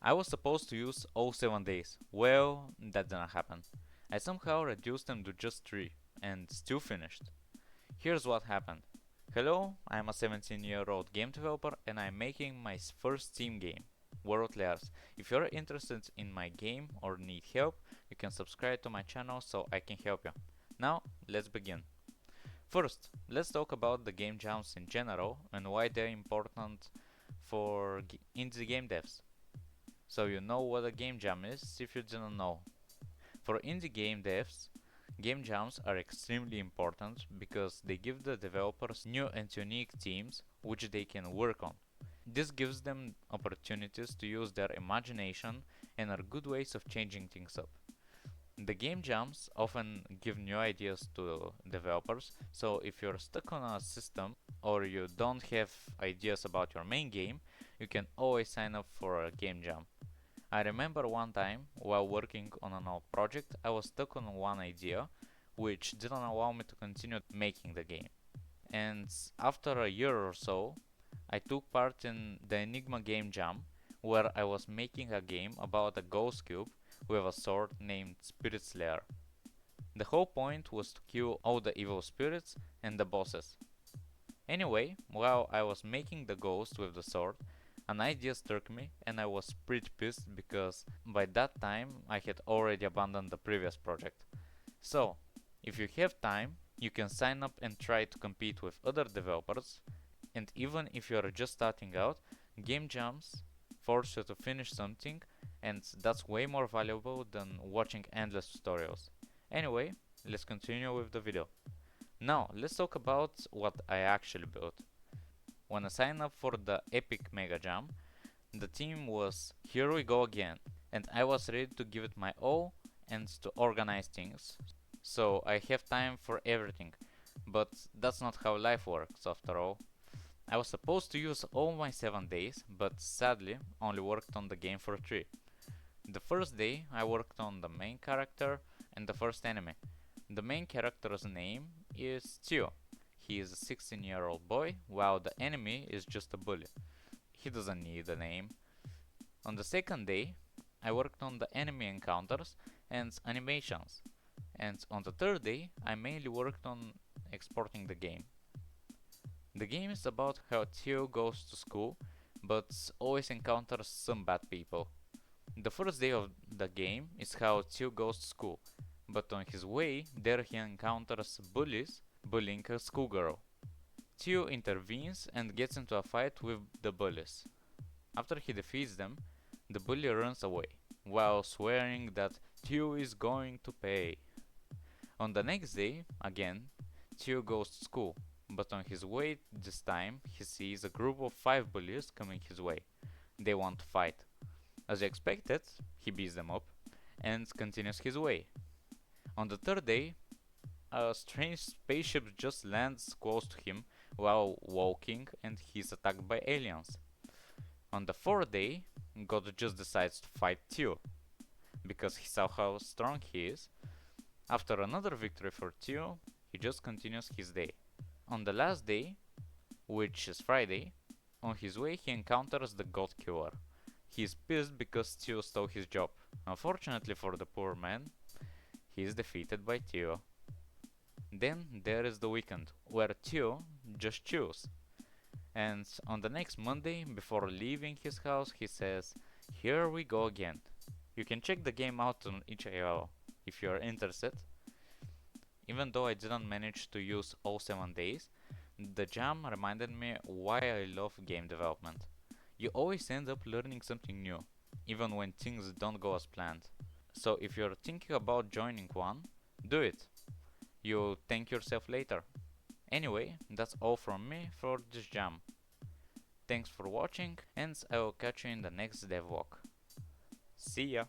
I was supposed to use all 7 days. Well, that didn't happen. I somehow reduced them to just 3 and still finished. Here's what happened. Hello, I'm a 17-year-old game developer and I'm making my first Steam game, World Layers. If you're interested in my game or need help, you can subscribe to my channel so I can help you. Now, let's begin. First, let's talk about the game jams in general and why they're important for indie game devs. So you know what a game jam is if you didn't know. For indie game devs, game jams are extremely important because they give the developers new and unique themes which they can work on. This gives them opportunities to use their imagination and are good ways of changing things up. The game jams often give new ideas to developers, so if you're stuck on a system or you don't have ideas about your main game, you can always sign up for a game jam. I remember one time, while working on an old project, I was stuck on one idea, which didn't allow me to continue making the game. And after a year or so, I took part in the Enigma Game Jam, where I was making a game about a ghost cube with a sword named Spirit Slayer. The whole point was to kill all the evil spirits and the bosses. Anyway, while I was making the ghost with the sword, an idea struck me and I was pretty pissed because by that time I had already abandoned the previous project. So, if you have time, you can sign up and try to compete with other developers, and even if you are just starting out, game jams force you to finish something, and that's way more valuable than watching endless tutorials. Anyway, let's continue with the video. Now, let's talk about what I actually built. When I signed up for the Epic Mega Jam, the theme was "Here we go again", and I was ready to give it my all and to organize things. So I have time for everything, but that's not how life works after all. I was supposed to use all my 7 days, but sadly only worked on the game for 3. The first day I worked on the main character and the first enemy. The main character's name is Tio. He is a 16-year-old boy, while the enemy is just a bully. He doesn't need a name. On the second day, I worked on the enemy encounters and animations. And on the third day, I mainly worked on exporting the game. The game is about how Theo goes to school, but always encounters some bad people. The first day of the game is how Theo goes to school, but on his way there he encounters bullies bullying a schoolgirl. Theo intervenes and gets into a fight with the bullies. After he defeats them, the bully runs away, while swearing that Theo is going to pay. On the next day, again, Theo goes to school, but on his way this time he sees a group of 5 bullies coming his way. They want to fight. As expected, he beats them up and continues his way. On the third day, a strange spaceship just lands close to him while walking and he's attacked by aliens. On the fourth day, God just decides to fight Theo, because he saw how strong he is. After another victory for Theo, he just continues his day. On the last day, which is Friday, on his way he encounters the God Killer. He is pissed because Theo stole his job. Unfortunately for the poor man, he is defeated by Theo. Then there is the weekend, where Theo just chills. And on the next Monday, before leaving his house, he says, "Here we go again." You can check the game out on itch.io if you are interested. Even though I didn't manage to use all 7 days, the jam reminded me why I love game development. You always end up learning something new, even when things don't go as planned. So if you're thinking about joining one, do it. You'll thank yourself later. Anyway, that's all from me for this jam. Thanks for watching, and I will catch you in the next devlog. See ya!